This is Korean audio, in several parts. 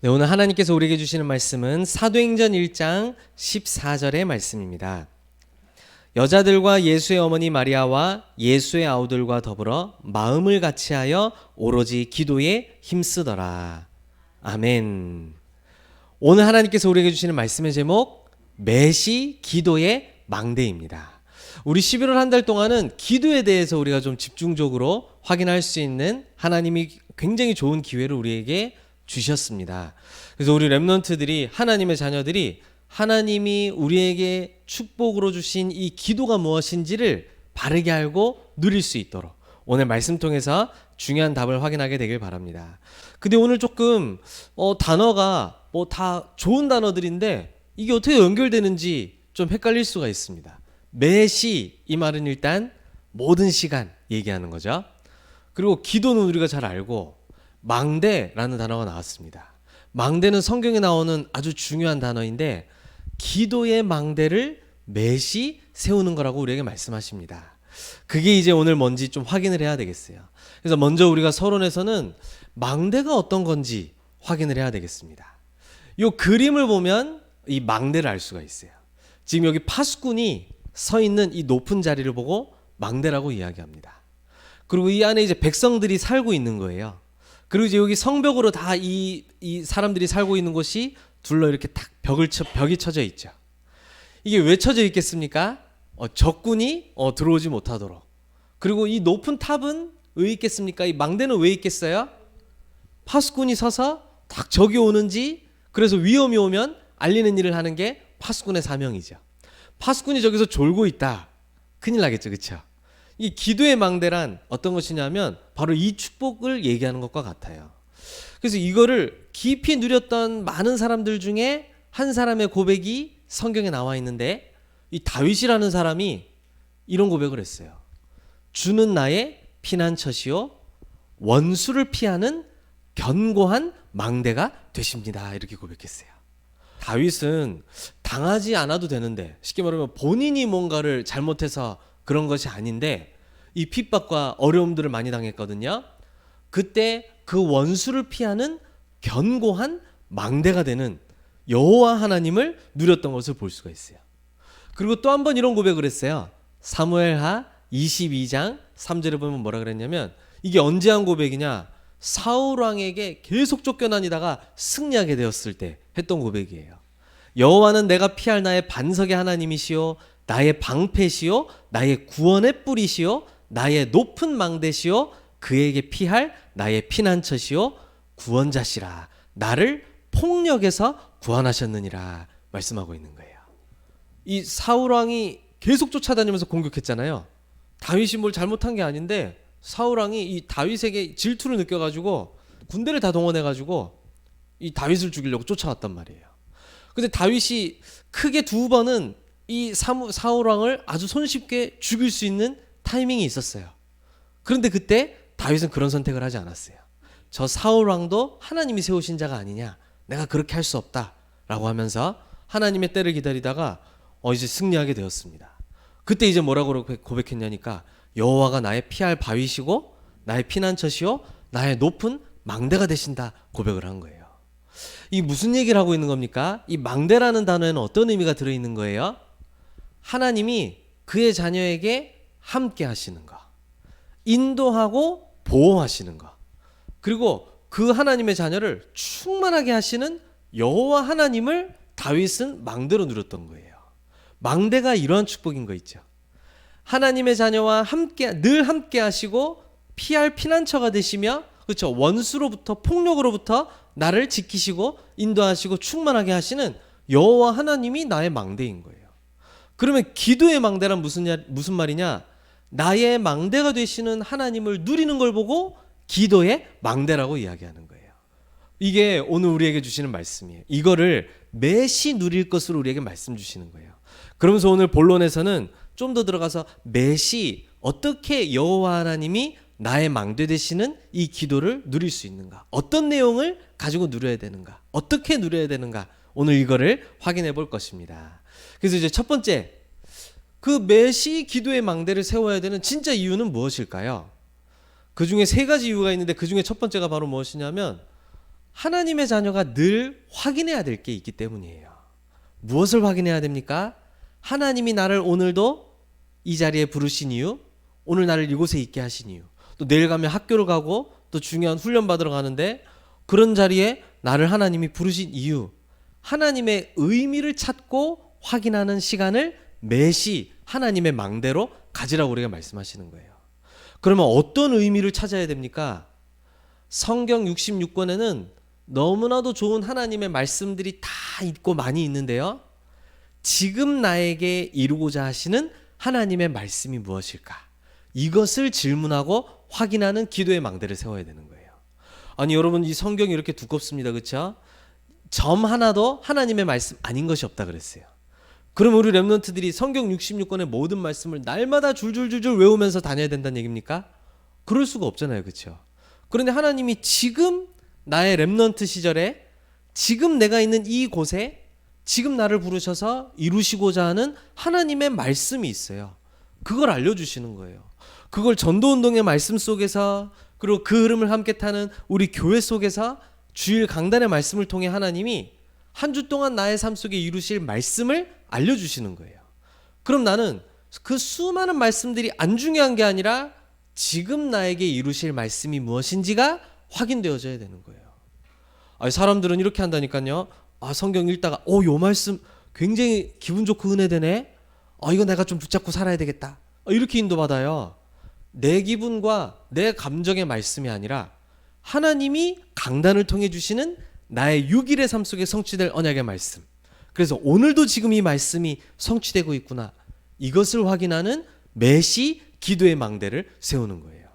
네, 오늘 하나님께서 우리에게 주시는 말씀은 사도행전 1장 14절의 말씀입니다. 여자들과 예수의 어머니 마리아와 예수의 아우들과 더불어 마음을 같이하여 오로지 기도에 힘쓰더라. 아멘. 오늘 하나님께서 우리에게 주시는 말씀의 제목, 매시 기도의 망대입니다. 우리 11월 한 달 동안은 기도에 대해서 우리가 좀 집중적으로 확인할 수 있는 하나님이 굉장히 좋은 기회를 우리에게 주셨습니다. 그래서 우리 렘넌트들이, 하나님의 자녀들이 하나님이 우리에게 축복으로 주신 이 기도가 무엇인지를 바르게 알고 누릴 수 있도록 오늘 말씀 통해서 중요한 답을 확인하게 되길 바랍니다. 근데 오늘 조금 단어가 다 좋은 단어들인데 이게 어떻게 연결되는지 좀 헷갈릴 수가 있습니다. 매시, 이 말은 일단 모든 시간 얘기하는 거죠. 그리고 기도는 우리가 잘 알고, 망대라는 단어가 나왔습니다. 망대는 성경에 나오는 아주 중요한 단어인데 기도의 망대를 매시 세우는 거라고 우리에게 말씀하십니다. 그게 이제 오늘 뭔지 좀 확인을 해야 되겠어요. 그래서 먼저 우리가 서론에서는 망대가 어떤 건지 확인을 해야 되겠습니다. 이 그림을 보면 이 망대를 알 수가 있어요. 지금 여기 파수꾼이 서 있는 이 높은 자리를 보고 망대라고 이야기합니다. 그리고 이 안에 이제 백성들이 살고 있는 거예요. 그리고 이제 여기 성벽으로 다 이 사람들이 살고 있는 곳이 둘러 이렇게 딱 벽이 쳐져 있죠. 이게 왜 쳐져 있겠습니까? 적군이 들어오지 못하도록. 그리고 이 높은 탑은 왜 있겠습니까? 이 망대는 왜 있겠어요? 파수꾼이 서서 딱 적이 오는지, 그래서 위험이 오면 알리는 일을 하는 게 파수꾼의 사명이죠. 파수꾼이 저기서 졸고 있다, 큰일 나겠죠, 그렇죠? 이 기도의 망대란 어떤 것이냐면 바로 이 축복을 얘기하는 것과 같아요. 그래서 이거를 깊이 누렸던 많은 사람들 중에 한 사람의 고백이 성경에 나와 있는데, 이 다윗이라는 사람이 이런 고백을 했어요. 주는 나의 피난처시요 원수를 피하는 견고한 망대가 되십니다. 이렇게 고백했어요. 다윗은 당하지 않아도 되는데, 쉽게 말하면 본인이 뭔가를 잘못해서 그런 것이 아닌데 이 핍박과 어려움들을 많이 당했거든요. 그때 그 원수를 피하는 견고한 망대가 되는 여호와 하나님을 누렸던 것을 볼 수가 있어요. 그리고 또 한 번 이런 고백을 했어요. 사무엘하 22장 3절에 보면 뭐라 그랬냐면, 이게 언제 한 고백이냐, 사울 왕에게 계속 쫓겨다니다가 승리하게 되었을 때 했던 고백이에요. 여호와는 내가 피할 나의 반석의 하나님이시요 나의 방패시요 나의 구원의 뿌리시요 나의 높은 망대시요 그에게 피할 나의 피난처시요 구원자시라. 나를 폭력에서 구원하셨느니라 말씀하고 있는 거예요. 이 사울 왕이 계속 쫓아다니면서 공격했잖아요. 다윗이 뭘 잘못한 게 아닌데 사울 왕이 이 다윗에게 질투를 느껴가지고 군대를 다 동원해가지고 이 다윗을 죽이려고 쫓아왔단 말이에요. 근데 다윗이 크게 두 번은 이 사울 왕을 아주 손쉽게 죽일 수 있는 타이밍이 있었어요. 그런데 그때 다윗은 그런 선택을 하지 않았어요. 저 사울 왕도 하나님이 세우신 자가 아니냐, 내가 그렇게 할 수 없다라고 하면서 하나님의 때를 기다리다가 이제 승리하게 되었습니다. 그때 이제 뭐라고 고백했냐니까, 여호와가 나의 피할 바위시고 나의 피난처시요 나의 높은 망대가 되신다 고백을 한 거예요. 이 무슨 얘기를 하고 있는 겁니까? 이 망대라는 단어에는 어떤 의미가 들어있는 거예요? 하나님이 그의 자녀에게 함께 하시는 거, 인도하고 보호하시는 거, 그리고 그 하나님의 자녀를 충만하게 하시는 여호와 하나님을 다윗은 망대로 누렸던 거예요. 망대가 이러한 축복인 거 있죠. 하나님의 자녀와 함께, 늘 함께 하시고 피할 피난처가 되시며, 그렇죠, 원수로부터, 폭력으로부터 나를 지키시고 인도하시고 충만하게 하시는 여호와 하나님이 나의 망대인 거예요. 그러면 기도의 망대란 무슨 말이냐? 나의 망대가 되시는 하나님을 누리는 걸 보고 기도의 망대라고 이야기하는 거예요. 이게 오늘 우리에게 주시는 말씀이에요. 이거를 매시 누릴 것으로 우리에게 말씀 주시는 거예요. 그러면서 오늘 본론에서는 좀 더 들어가서 매시 어떻게 여호와 하나님이 나의 망대 되시는 이 기도를 누릴 수 있는가, 어떤 내용을 가지고 누려야 되는가, 어떻게 누려야 되는가, 오늘 이거를 확인해 볼 것입니다. 그래서 이제 첫 번째, 그 매시 기도의 망대를 세워야 되는 진짜 이유는 무엇일까요? 그 중에 세 가지 이유가 있는데 그 중에 첫 번째가 바로 무엇이냐면, 하나님의 자녀가 늘 확인해야 될 게 있기 때문이에요. 무엇을 확인해야 됩니까? 하나님이 나를 오늘도 이 자리에 부르신 이유, 오늘 나를 이곳에 있게 하신 이유, 또 내일 가면 학교를 가고 또 중요한 훈련 받으러 가는데 그런 자리에 나를 하나님이 부르신 이유, 하나님의 의미를 찾고 확인하는 시간을 매시 하나님의 망대로 가지라고 우리가 말씀하시는 거예요. 그러면 어떤 의미를 찾아야 됩니까? 성경 66권에는 너무나도 좋은 하나님의 말씀들이 다 있고 많이 있는데요. 지금 나에게 이루고자 하시는 하나님의 말씀이 무엇일까? 이것을 질문하고 확인하는 기도의 망대를 세워야 되는 거예요. 아니 여러분, 이 성경이 이렇게 두껍습니다. 그렇죠? 점 하나도 하나님의 말씀 아닌 것이 없다 그랬어요. 그럼 우리 렘넌트들이 성경 66권의 모든 말씀을 날마다 줄줄줄줄 외우면서 다녀야 된다는 얘기입니까? 그럴 수가 없잖아요. 그렇죠? 그런데 하나님이 지금 나의 렘넌트 시절에 지금 내가 있는 이 곳에 지금 나를 부르셔서 이루시고자 하는 하나님의 말씀이 있어요. 그걸 알려주시는 거예요. 그걸 전도운동의 말씀 속에서, 그리고 그 흐름을 함께 타는 우리 교회 속에서 주일 강단의 말씀을 통해 하나님이 한 주 동안 나의 삶 속에 이루실 말씀을 알려주시는 거예요. 그럼 나는 그 수많은 말씀들이 안 중요한 게 아니라 지금 나에게 이루실 말씀이 무엇인지가 확인되어져야 되는 거예요. 사람들은 이렇게 한다니까요. 성경 읽다가 요 말씀 굉장히 기분 좋고 은혜되네. 이거 내가 좀 붙잡고 살아야 되겠다. 이렇게 인도받아요. 내 기분과 내 감정의 말씀이 아니라 하나님이 강단을 통해 주시는 나의 6일의 삶 속에 성취될 언약의 말씀. 그래서 오늘도 지금 이 말씀이 성취되고 있구나. 이것을 확인하는 매시 기도의 망대를 세우는 거예요.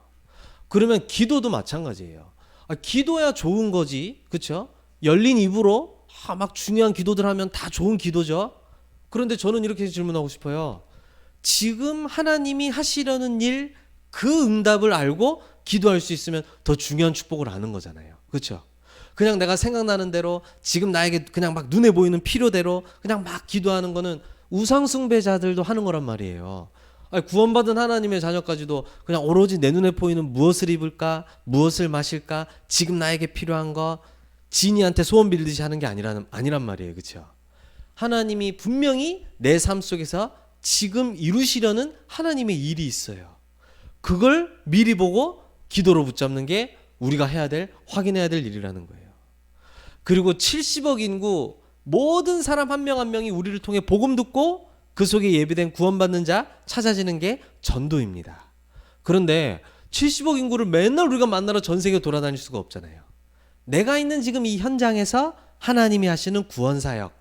그러면 기도도 마찬가지예요. 기도야 좋은 거지. 그렇죠? 열린 입으로 막 중요한 기도들 하면 다 좋은 기도죠. 그런데 저는 이렇게 질문하고 싶어요. 지금 하나님이 하시려는 일, 그 응답을 알고 기도할 수 있으면 더 중요한 축복을 아는 거잖아요. 그렇죠? 그냥 내가 생각나는 대로 지금 나에게 그냥 막 눈에 보이는 필요대로 그냥 막 기도하는 거는 우상숭배자들도 하는 거란 말이에요. 구원받은 하나님의 자녀까지도 그냥 오로지 내 눈에 보이는 무엇을 입을까, 무엇을 마실까, 지금 나에게 필요한 거 지니한테 소원 빌듯이 하는 게 아니란 말이에요. 그렇죠? 하나님이 분명히 내 삶 속에서 지금 이루시려는 하나님의 일이 있어요. 그걸 미리 보고 기도로 붙잡는 게 우리가 해야 될, 확인해야 될 일이라는 거예요. 그리고 70억 인구 모든 사람 한 명 한 명이 우리를 통해 복음 듣고 그 속에 예비된 구원받는 자 찾아지는 게 전도입니다. 그런데 70억 인구를 맨날 우리가 만나러 전 세계 돌아다닐 수가 없잖아요. 내가 있는 지금 이 현장에서 하나님이 하시는 구원사역,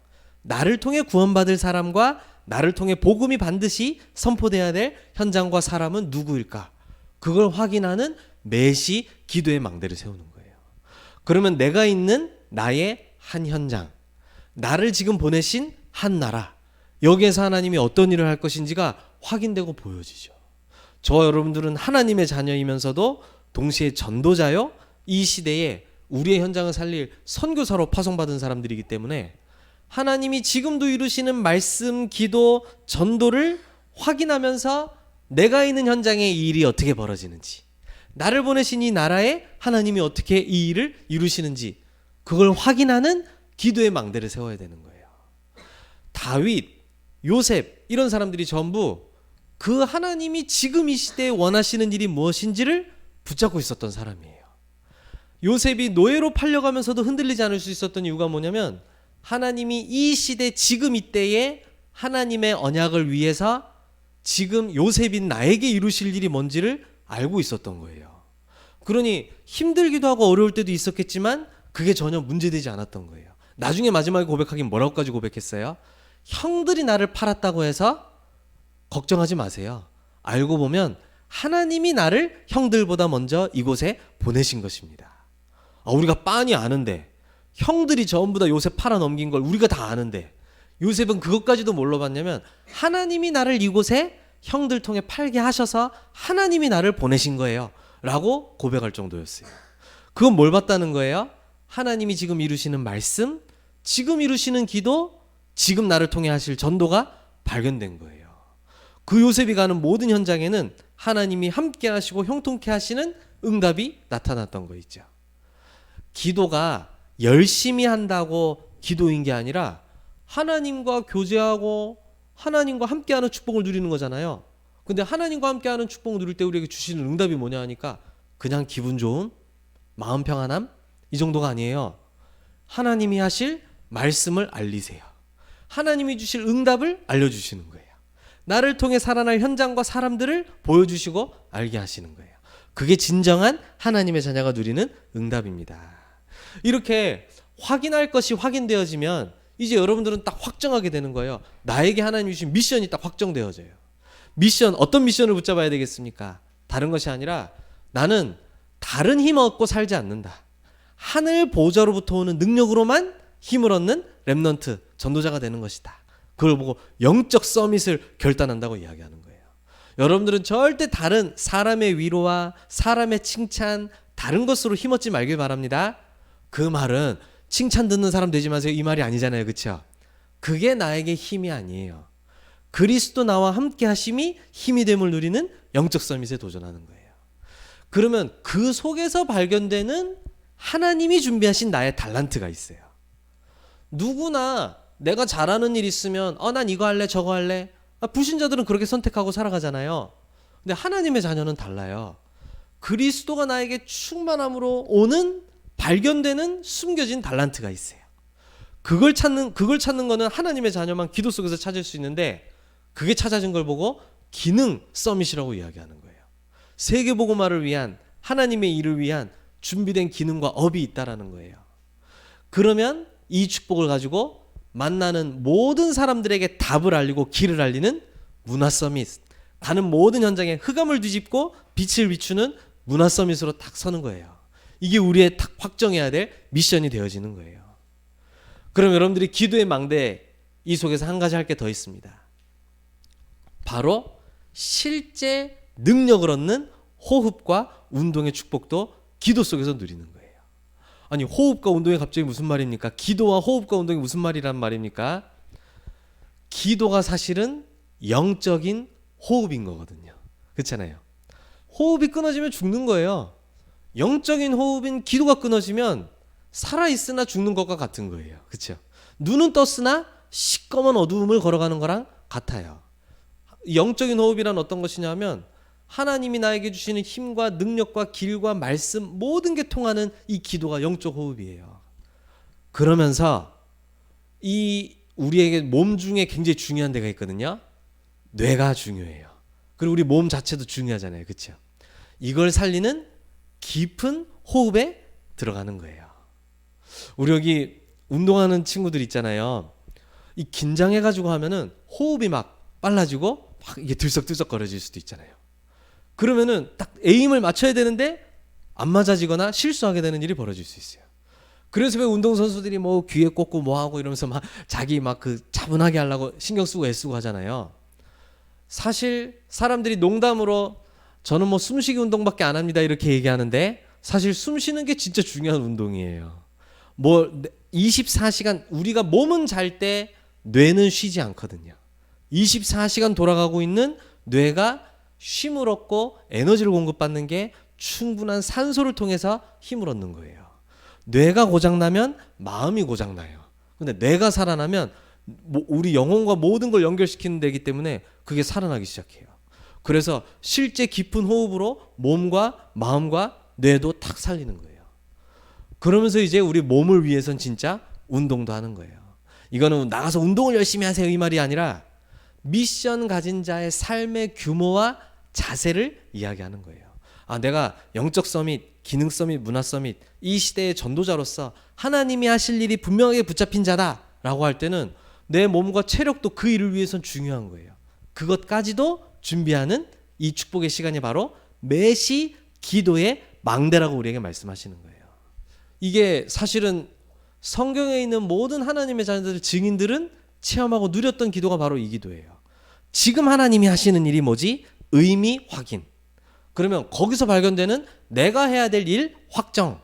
나를 통해 구원받을 사람과 나를 통해 복음이 반드시 선포돼야 될 현장과 사람은 누구일까? 그걸 확인하는 매시 기도의 망대를 세우는 거예요. 그러면 내가 있는 나의 한 현장, 나를 지금 보내신 한 나라, 여기에서 하나님이 어떤 일을 할 것인지가 확인되고 보여지죠. 저와 여러분들은 하나님의 자녀이면서도 동시에 전도자요, 이 시대에 우리의 현장을 살릴 선교사로 파송받은 사람들이기 때문에 하나님이 지금도 이루시는 말씀, 기도, 전도를 확인하면서 내가 있는 현장에 이 일이 어떻게 벌어지는지, 나를 보내신 이 나라에 하나님이 어떻게 이 일을 이루시는지, 그걸 확인하는 기도의 망대를 세워야 되는 거예요. 다윗, 요셉 이런 사람들이 전부 그 하나님이 지금 이 시대에 원하시는 일이 무엇인지를 붙잡고 있었던 사람이에요. 요셉이 노예로 팔려가면서도 흔들리지 않을 수 있었던 이유가 뭐냐면 하나님이 이 시대 지금 이때에 하나님의 언약을 위해서 지금 요셉인 나에게 이루실 일이 뭔지를 알고 있었던 거예요. 그러니 힘들기도 하고 어려울 때도 있었겠지만 그게 전혀 문제되지 않았던 거예요. 나중에 마지막에 고백하긴 뭐라고까지 고백했어요? 형들이 나를 팔았다고 해서 걱정하지 마세요. 알고 보면 하나님이 나를 형들보다 먼저 이곳에 보내신 것입니다. 우리가 빤히 아는데, 형들이 전부 다 요셉 팔아 넘긴 걸 우리가 다 아는데 요셉은 그것까지도 뭘로 봤냐면 하나님이 나를 이곳에 형들 통해 팔게 하셔서 하나님이 나를 보내신 거예요 라고 고백할 정도였어요. 그건 뭘 봤다는 거예요? 하나님이 지금 이루시는 말씀, 지금 이루시는 기도, 지금 나를 통해 하실 전도가 발견된 거예요. 그 요셉이 가는 모든 현장에는 하나님이 함께 하시고 형통케 하시는 응답이 나타났던 거 있죠. 기도가 열심히 한다고 기도인 게 아니라 하나님과 교제하고 하나님과 함께하는 축복을 누리는 거잖아요. 근데 하나님과 함께하는 축복을 누릴 때 우리에게 주시는 응답이 뭐냐 하니까 그냥 기분 좋음, 마음 평안함 이 정도가 아니에요. 하나님이 하실 말씀을 알리세요. 하나님이 주실 응답을 알려주시는 거예요. 나를 통해 살아날 현장과 사람들을 보여주시고 알게 하시는 거예요. 그게 진정한 하나님의 자녀가 누리는 응답입니다. 이렇게 확인할 것이 확인되어지면 이제 여러분들은 딱 확정하게 되는 거예요. 나에게 하나님이 주신 미션이 딱 확정되어져요. 미션, 어떤 미션을 붙잡아야 되겠습니까? 다른 것이 아니라 나는 다른 힘 얻고 살지 않는다. 하늘 보좌로부터 오는 능력으로만 힘을 얻는 렘넌트, 전도자가 되는 것이다. 그걸 보고 영적 서밋을 결단한다고 이야기하는 거예요. 여러분들은 절대 다른 사람의 위로와 사람의 칭찬, 다른 것으로 힘없지 말길 바랍니다. 그 말은 칭찬 듣는 사람 되지 마세요. 이 말이 아니잖아요. 그렇죠? 그게 나에게 힘이 아니에요. 그리스도 나와 함께 하심이 힘이 됨을 누리는 영적 서밋에 도전하는 거예요. 그러면 그 속에서 발견되는 하나님이 준비하신 나의 달란트가 있어요. 누구나 내가 잘하는 일 있으면 난 이거 할래 저거 할래. 불신자들은 그렇게 선택하고 살아가잖아요. 근데 하나님의 자녀는 달라요. 그리스도가 나에게 충만함으로 오는 발견되는 숨겨진 달란트가 있어요. 그걸 찾는 거는 하나님의 자녀만 기도 속에서 찾을 수 있는데 그게 찾아진 걸 보고 기능 서밋이라고 이야기하는 거예요. 세계복음화를 위한 하나님의 일을 위한 준비된 기능과 업이 있다라는 거예요. 그러면 이 축복을 가지고 만나는 모든 사람들에게 답을 알리고 길을 알리는 문화 서밋, 가는 모든 현장에 흑암을 뒤집고 빛을 비추는 문화 서밋으로 딱 서는 거예요. 이게 우리의 딱 확정해야 될 미션이 되어지는 거예요. 그럼 여러분들이 기도의 망대 이 속에서 한 가지 할 게 더 있습니다. 바로 실제 능력을 얻는 호흡과 운동의 축복도 기도 속에서 누리는 거예요. 아니 호흡과 운동이 갑자기 무슨 말입니까? 기도와 호흡과 운동이 무슨 말이란 말입니까? 기도가 사실은 영적인 호흡인 거거든요. 그렇잖아요. 호흡이 끊어지면 죽는 거예요. 영적인 호흡인 기도가 끊어지면 살아있으나 죽는 것과 같은 거예요. 그렇죠? 눈은 떴으나 시꺼먼 어두움을 걸어가는 거랑 같아요. 영적인 호흡이란 어떤 것이냐면 하나님이 나에게 주시는 힘과 능력과 길과 말씀 모든 게 통하는 이 기도가 영적 호흡이에요. 그러면서 이 우리에게 몸 중에 굉장히 중요한 데가 있거든요. 뇌가 중요해요. 그리고 우리 몸 자체도 중요하잖아요. 그렇죠? 이걸 살리는 깊은 호흡에 들어가는 거예요. 우리 여기 운동하는 친구들 있잖아요. 이 긴장해가지고 하면은 호흡이 막 빨라지고 막 이게 들썩들썩 거려질 수도 있잖아요. 그러면은 딱 에임을 맞춰야 되는데 안 맞아지거나 실수하게 되는 일이 벌어질 수 있어요. 그래서 왜 운동선수들이 뭐 귀에 꽂고 뭐 하고 이러면서 막 자기 막 그 차분하게 하려고 신경 쓰고 애쓰고 하잖아요. 사실 사람들이 농담으로 저는 뭐 숨쉬기 운동밖에 안 합니다 이렇게 얘기하는데 사실 숨 쉬는 게 진짜 중요한 운동이에요. 뭐 24시간 우리가 몸은 잘 때 뇌는 쉬지 않거든요. 24시간 돌아가고 있는 뇌가 쉼을 얻고 에너지를 공급받는 게 충분한 산소를 통해서 힘을 얻는 거예요. 뇌가 고장나면 마음이 고장나요. 근데 뇌가 살아나면 우리 영혼과 모든 걸 연결시키는 데이기 때문에 그게 살아나기 시작해요. 그래서 실제 깊은 호흡으로 몸과 마음과 뇌도 탁 살리는 거예요. 그러면서 이제 우리 몸을 위해선 진짜 운동도 하는 거예요. 이거는 나가서 운동을 열심히 하세요 이 말이 아니라 미션 가진 자의 삶의 규모와 자세를 이야기하는 거예요. 내가 영적 서밋, 기능 서밋, 문화 서밋 이 시대의 전도자로서 하나님이 하실 일이 분명하게 붙잡힌 자다라고 할 때는 내 몸과 체력도 그 일을 위해선 중요한 거예요. 그것까지도 준비하는 이 축복의 시간이 바로 매시 기도의 망대라고 우리에게 말씀하시는 거예요. 이게 사실은 성경에 있는 모든 하나님의 자녀들 증인들은 체험하고 누렸던 기도가 바로 이 기도예요. 지금 하나님이 하시는 일이 뭐지? 의미 확인. 그러면 거기서 발견되는 내가 해야 될 일 확정.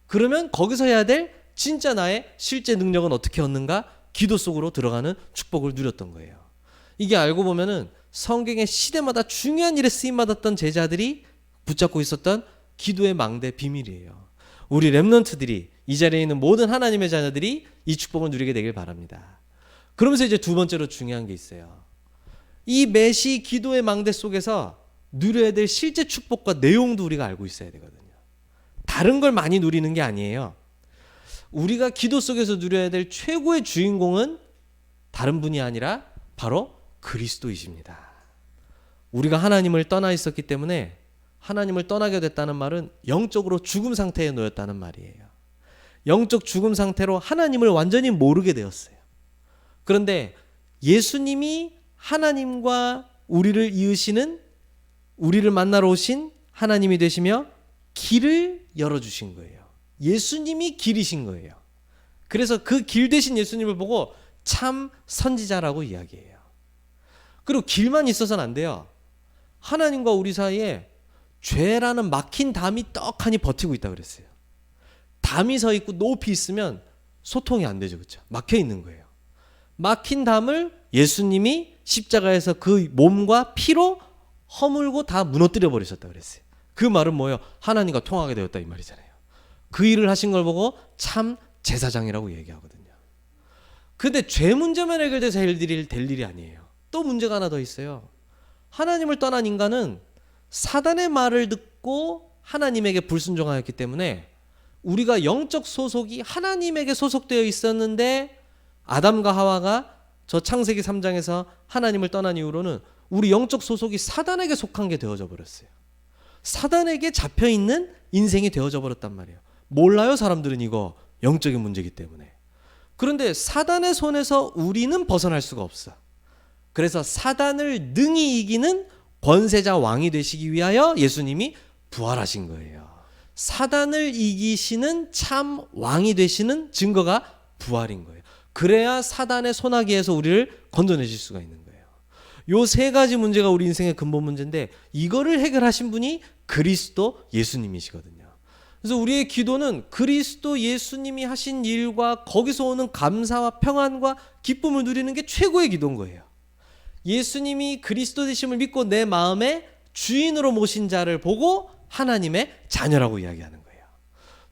그러면 거기서 해야 될 진짜 나의 실제 능력은 어떻게 얻는가? 기도 속으로 들어가는 축복을 누렸던 거예요. 이게 알고 보면은 성경의 시대마다 중요한 일에 쓰임받았던 제자들이 붙잡고 있었던 기도의 망대 비밀이에요. 우리 렘넌트들이 이 자리에 있는 모든 하나님의 자녀들이 이 축복을 누리게 되길 바랍니다. 그러면서 이제 두 번째로 중요한 게 있어요. 이 메시 기도의 망대 속에서 누려야 될 실제 축복과 내용도 우리가 알고 있어야 되거든요. 다른 걸 많이 누리는 게 아니에요. 우리가 기도 속에서 누려야 될 최고의 주인공은 다른 분이 아니라 바로 그리스도이십니다. 우리가 하나님을 떠나 있었기 때문에 하나님을 떠나게 됐다는 말은 영적으로 죽음 상태에 놓였다는 말이에요. 영적 죽음 상태로 하나님을 완전히 모르게 되었어요. 그런데 예수님이 하나님과 우리를 이으시는, 우리를 만나러 오신 하나님이 되시며 길을 열어주신 거예요. 예수님이 길이신 거예요. 그래서 그 길 되신 예수님을 보고 참 선지자라고 이야기해요. 그리고 길만 있어서는 안 돼요. 하나님과 우리 사이에 죄라는 막힌 담이 떡하니 버티고 있다고 그랬어요. 담이 서 있고 높이 있으면 소통이 안 되죠. 그렇죠? 막혀 있는 거예요. 막힌 담을 예수님이 십자가에서 그 몸과 피로 허물고 다 무너뜨려 버리셨다고 그랬어요. 그 말은 뭐예요? 하나님과 통하게 되었다 이 말이잖아요. 그 일을 하신 걸 보고 참 제사장이라고 얘기하거든요. 근데 죄 문제만 해결돼서 될 일이 아니에요. 또 문제가 하나 더 있어요. 하나님을 떠난 인간은 사단의 말을 듣고 하나님에게 불순종하였기 때문에 우리가 영적 소속이 하나님에게 소속되어 있었는데 아담과 하와가 저 창세기 3장에서 하나님을 떠난 이후로는 우리 영적 소속이 사단에게 속한 게 되어져 버렸어요. 사단에게 잡혀있는 인생이 되어져 버렸단 말이에요. 몰라요, 사람들은 이거 영적인 문제이기 때문에. 그런데 사단의 손에서 우리는 벗어날 수가 없어. 그래서 사단을 능히 이기는 권세자 왕이 되시기 위하여 예수님이 부활하신 거예요. 사단을 이기시는 참 왕이 되시는 증거가 부활인 거예요. 그래야 사단의 손아귀에서 우리를 건져내실 수가 있는 거예요. 요 세 가지 문제가 우리 인생의 근본 문제인데 이거를 해결하신 분이 그리스도 예수님이시거든요. 그래서 우리의 기도는 그리스도 예수님이 하신 일과 거기서 오는 감사와 평안과 기쁨을 누리는 게 최고의 기도인 거예요. 예수님이 그리스도 되심을 믿고 내 마음에 주인으로 모신 자를 보고 하나님의 자녀라고 이야기하는 거예요.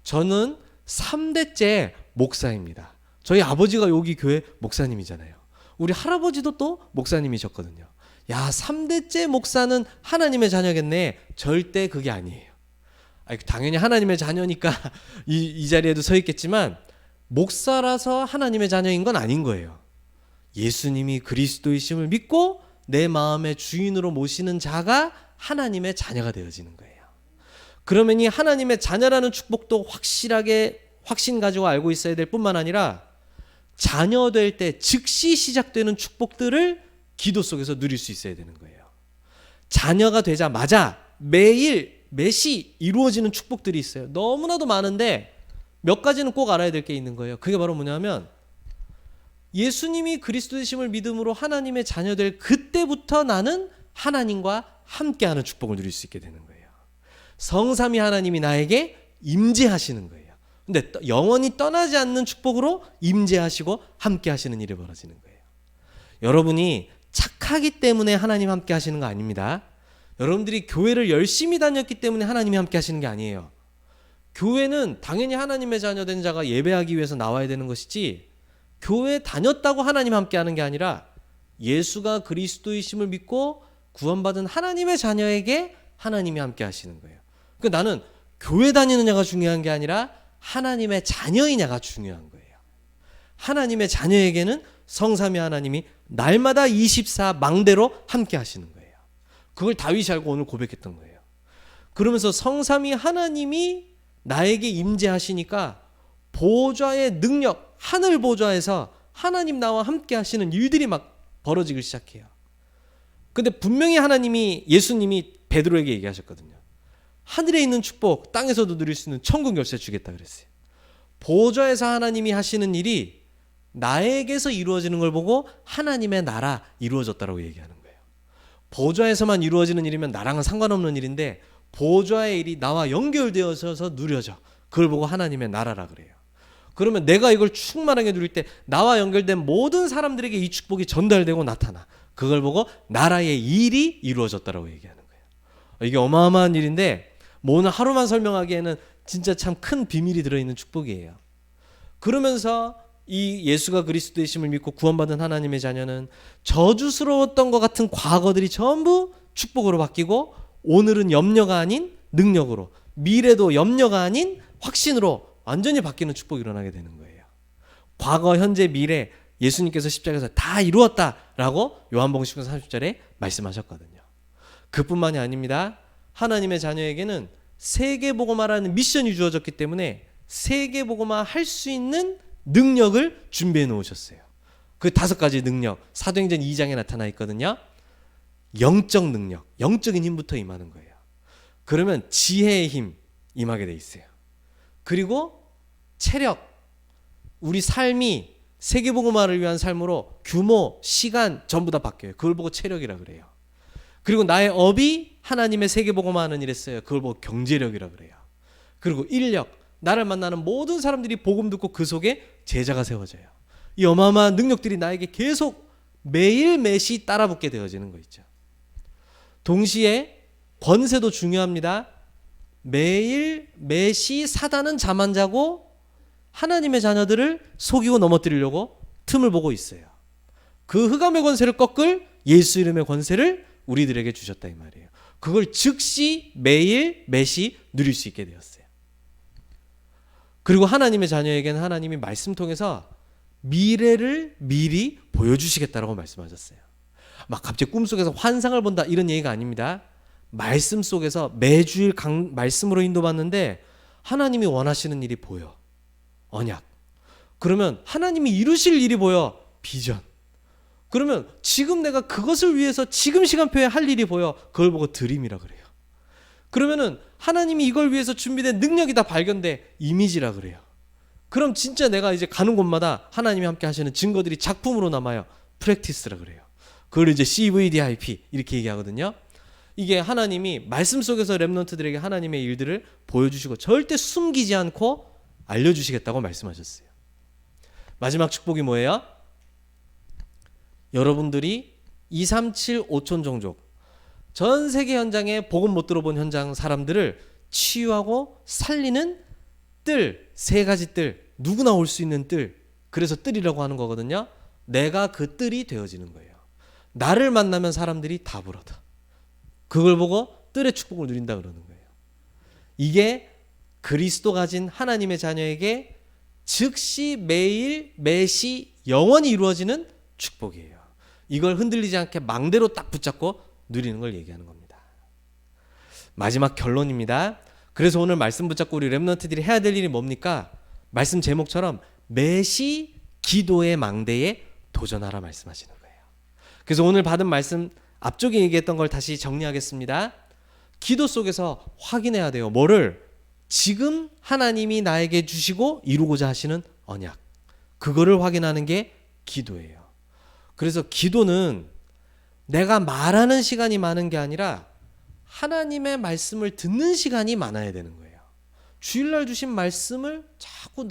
저는 3대째 목사입니다. 저희 아버지가 여기 교회 목사님이잖아요. 우리 할아버지도 또 목사님이셨거든요. 야, 3대째 목사는 하나님의 자녀겠네. 절대 그게 아니에요. 당연히 하나님의 자녀니까 이 자리에도 서 있겠지만 목사라서 하나님의 자녀인 건 아닌 거예요. 예수님이 그리스도이심을 믿고 내 마음의 주인으로 모시는 자가 하나님의 자녀가 되어지는 거예요. 그러면 이 하나님의 자녀라는 축복도 확실하게 확신 가지고 알고 있어야 될 뿐만 아니라 자녀 될 때 즉시 시작되는 축복들을 기도 속에서 누릴 수 있어야 되는 거예요. 자녀가 되자마자 매일 매시 이루어지는 축복들이 있어요. 너무나도 많은데 몇 가지는 꼭 알아야 될 게 있는 거예요. 그게 바로 뭐냐면 예수님이 그리스도 되심을 믿음으로 하나님의 자녀 될 그때부터 나는 하나님과 함께하는 축복을 누릴 수 있게 되는 거예요. 성삼위 하나님이 나에게 임재하시는 거예요. 근데 영원히 떠나지 않는 축복으로 임재하시고 함께하시는 일이 벌어지는 거예요. 여러분이 착하기 때문에 하나님 함께 하시는 거 아닙니다. 여러분들이 교회를 열심히 다녔기 때문에 하나님이 함께 하시는 게 아니에요. 교회는 당연히 하나님의 자녀된 자가 예배하기 위해서 나와야 되는 것이지 교회 다녔다고 하나님 함께 하는 게 아니라 예수가 그리스도이심을 믿고 구원받은 하나님의 자녀에게 하나님이 함께 하시는 거예요. 그러니까 나는 교회 다니느냐가 중요한 게 아니라 하나님의 자녀이냐가 중요한 거예요. 하나님의 자녀에게는 성삼위 하나님이 날마다 24 망대로 함께 하시는 거예요. 그걸 다윗이 알고 오늘 고백했던 거예요. 그러면서 성삼위 하나님이 나에게 임재하시니까 보좌의 능력, 하늘 보좌에서 하나님 나와 함께 하시는 일들이 막 벌어지기 시작해요. 근데 분명히 하나님이, 예수님이 베드로에게 얘기하셨거든요. 하늘에 있는 축복, 땅에서도 누릴 수 있는 천국 열쇠 주겠다 그랬어요. 보좌에서 하나님이 하시는 일이 나에게서 이루어지는 걸 보고 하나님의 나라 이루어졌다라고 얘기하는 거예요. 보좌에서만 이루어지는 일이면 나랑은 상관없는 일인데 보좌의 일이 나와 연결되어서 누려져. 그걸 보고 하나님의 나라라 그래요. 그러면 내가 이걸 충만하게 누릴 때 나와 연결된 모든 사람들에게 이 축복이 전달되고 나타나. 그걸 보고 나라의 일이 이루어졌다라고 얘기하는 거예요. 이게 어마어마한 일인데 뭐 오늘 하루만 설명하기에는 진짜 참 큰 비밀이 들어있는 축복이에요. 그러면서 이 예수가 그리스도이심을 믿고 구원받은 하나님의 자녀는 저주스러웠던 것 같은 과거들이 전부 축복으로 바뀌고 오늘은 염려가 아닌 능력으로, 미래도 염려가 아닌 확신으로 완전히 바뀌는 축복이 일어나게 되는 거예요. 과거, 현재, 미래 예수님께서 십자가에서 다 이루었다라고 요한복음 10장 30절에 말씀하셨거든요. 그뿐만이 아닙니다. 하나님의 자녀에게는 세계복음화라는 미션이 주어졌기 때문에 세계복음화 할 수 있는 능력을 준비해 놓으셨어요. 그 5가지 능력, 사도행전 2장에 나타나 있거든요. 영적 능력, 영적인 힘부터 임하는 거예요. 그러면 지혜의 힘 임하게 돼 있어요. 그리고 체력, 우리 삶이 세계복음화를 위한 삶으로 규모, 시간 전부 다 바뀌어요. 그걸 보고 체력이라 그래요. 그리고 나의 업이 하나님의 세계복음화하는 일에 써요. 그걸 보고 경제력이라 그래요. 그리고 인력, 나를 만나는 모든 사람들이 복음 듣고 그 속에 제자가 세워져요. 이 어마어마한 능력들이 나에게 계속 매일 매시 따라붙게 되어지는 거 있죠. 동시에 권세도 중요합니다. 매일 매시 사단은 잠 안 자고 하나님의 자녀들을 속이고 넘어뜨리려고 틈을 보고 있어요. 그 흑암의 권세를 꺾을 예수 이름의 권세를 우리들에게 주셨다 이 말이에요. 그걸 즉시 매일 매시 누릴 수 있게 되었어요. 그리고 하나님의 자녀에게는 하나님이 말씀 통해서 미래를 미리 보여주시겠다라고 말씀하셨어요. 막 갑자기 꿈속에서 환상을 본다 이런 얘기가 아닙니다. 말씀 속에서 매주일 말씀으로 인도받는데 하나님이 원하시는 일이 보여. 언약. 그러면 하나님이 이루실 일이 보여. 비전. 그러면 지금 내가 그것을 위해서 지금 시간표에 할 일이 보여. 그걸 보고 드림이라 그래요. 그러면은 하나님이 이걸 위해서 준비된 능력이 다 발견돼. 이미지라 그래요. 그럼 진짜 내가 이제 가는 곳마다 하나님이 함께 하시는 증거들이 작품으로 남아요. 프랙티스라 그래요. 그걸 이제 CVDIP 이렇게 얘기하거든요. 이게 하나님이 말씀 속에서 렘넌트들에게 하나님의 일들을 보여주시고 절대 숨기지 않고 알려주시겠다고 말씀하셨어요. 마지막 축복이 뭐예요? 여러분들이 237 5촌 종족 전 세계 현장에 복음 못 들어본 현장 사람들을 치유하고 살리는 뜰, 3가지 뜰, 누구나 올 수 있는 뜰. 그래서 뜰이라고 하는 거거든요. 내가 그 뜰이 되어지는 거예요. 나를 만나면 사람들이 다 불어다. 그걸 보고 뜰의 축복을 누린다 그러는 거예요. 이게 그리스도 가진 하나님의 자녀에게 즉시 매일 매시 영원히 이루어지는 축복이에요. 이걸 흔들리지 않게 망대로 딱 붙잡고 누리는 걸 얘기하는 겁니다. 마지막 결론입니다. 그래서 오늘 말씀 붙잡고 우리 렘넌트들이 해야 될 일이 뭡니까? 말씀 제목처럼 매시 기도의 망대에 도전하라 말씀하시는 거예요. 그래서 오늘 받은 말씀 앞쪽에 얘기했던 걸 다시 정리하겠습니다. 기도 속에서 확인해야 돼요. 뭐를? 지금 하나님이 나에게 주시고 이루고자 하시는 언약. 그거를 확인하는 게 기도예요. 그래서 기도는 내가 말하는 시간이 많은 게 아니라 하나님의 말씀을 듣는 시간이 많아야 되는 거예요. 주일날 주신 말씀을 자꾸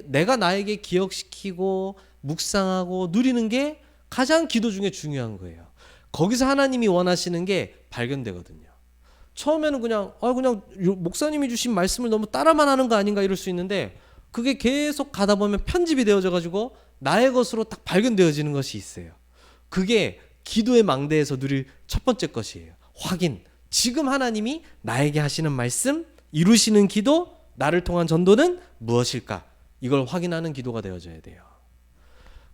내가 나에게 기억시키고 묵상하고 누리는 게 가장 기도 중에 중요한 거예요. 거기서 하나님이 원하시는 게 발견되거든요. 처음에는 그냥 목사님이 주신 말씀을 너무 따라만 하는 거 아닌가 이럴 수 있는데 그게 계속 가다 보면 편집이 되어져 가지고 나의 것으로 딱 발견되어지는 것이 있어요. 그게 기도의 망대에서 누릴 첫 번째 것이에요. 확인. 지금 하나님이 나에게 하시는 말씀, 이루시는 기도, 나를 통한 전도는 무엇일까? 이걸 확인하는 기도가 되어져야 돼요.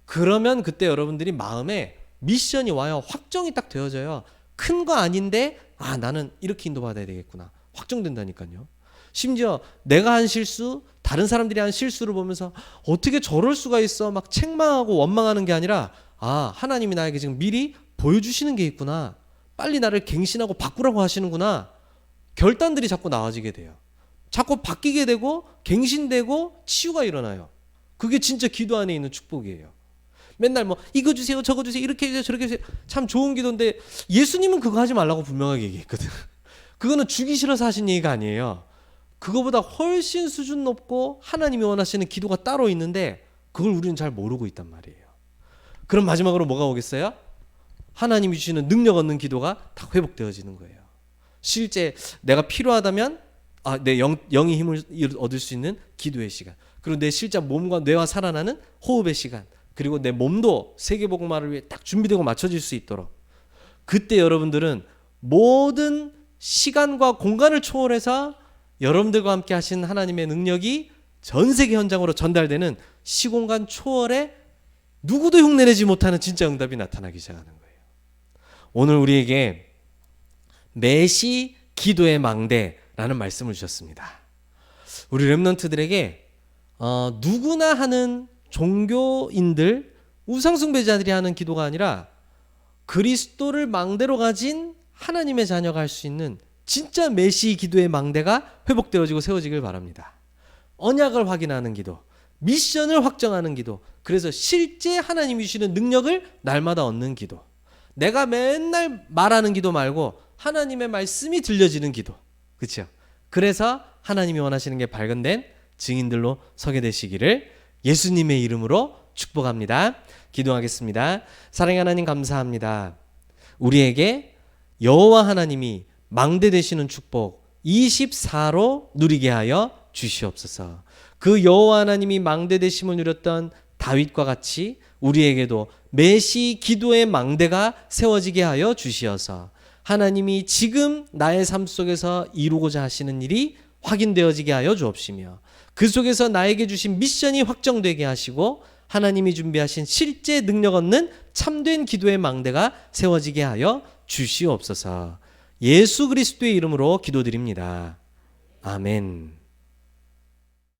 그러면 그때 여러분들이 마음에 미션이 와요. 확정이 딱 되어져요. 큰 거 아닌데 나는 이렇게 인도받아야 되겠구나. 확정된다니까요. 심지어 내가 한 실수, 다른 사람들이 한 실수를 보면서 어떻게 저럴 수가 있어 막 책망하고 원망하는 게 아니라 하나님이 나에게 지금 미리 보여주시는 게 있구나. 빨리 나를 갱신하고 바꾸라고 하시는구나. 결단들이 자꾸 나와지게 돼요. 자꾸 바뀌게 되고 갱신되고 치유가 일어나요. 그게 진짜 기도 안에 있는 축복이에요. 맨날 이거 주세요 저거 주세요 이렇게 해주세요 저렇게 해주세요. 참 좋은 기도인데 예수님은 그거 하지 말라고 분명하게 얘기했거든. 그거는 주기 싫어서 하신 얘기가 아니에요. 그거보다 훨씬 수준 높고 하나님이 원하시는 기도가 따로 있는데 그걸 우리는 잘 모르고 있단 말이에요. 그럼 마지막으로 뭐가 오겠어요? 하나님이 주시는 능력 얻는 기도가 다 회복되어지는 거예요. 실제 내가 필요하다면 내 영이 힘을 얻을 수 있는 기도의 시간. 그리고 내 실제 몸과 뇌와 살아나는 호흡의 시간, 그리고 내 몸도 세계복음화를 위해 딱 준비되고 맞춰질 수 있도록, 그때 여러분들은 모든 시간과 공간을 초월해서 여러분들과 함께 하신 하나님의 능력이 전 세계 현장으로 전달되는 시공간 초월에 누구도 흉내내지 못하는 진짜 응답이 나타나기 시작하는 거예요. 오늘 우리에게 메시 기도의 망대라는 말씀을 주셨습니다. 우리 렘넌트들에게 누구나 하는 종교인들, 우상숭배자들이 하는 기도가 아니라 그리스도를 망대로 가진 하나님의 자녀가 할 수 있는 진짜 메시 기도의 망대가 회복되어지고 세워지길 바랍니다. 언약을 확인하는 기도, 미션을 확정하는 기도, 그래서 실제 하나님이 주시는 능력을 날마다 얻는 기도, 내가 맨날 말하는 기도 말고 하나님의 말씀이 들려지는 기도, 그렇죠? 그래서 하나님이 원하시는 게 발견된 증인들로 서게 되시기를 예수님의 이름으로 축복합니다. 기도하겠습니다. 사랑의 하나님 감사합니다. 우리에게 여호와 하나님이 망대 되시는 축복 24로 누리게 하여 주시옵소서. 그 여호와 하나님이 망대 되심을 누렸던 다윗과 같이 우리에게도 메시 기도의 망대가 세워지게 하여 주시어서 하나님이 지금 나의 삶 속에서 이루고자 하시는 일이 확인되어지게 하여 주옵시며, 그 속에서 나에게 주신 미션이 확정되게 하시고 하나님이 준비하신 실제 능력 얻는 참된 기도의 망대가 세워지게 하여 주시옵소서. 예수 그리스도의 이름으로 기도드립니다. 아멘.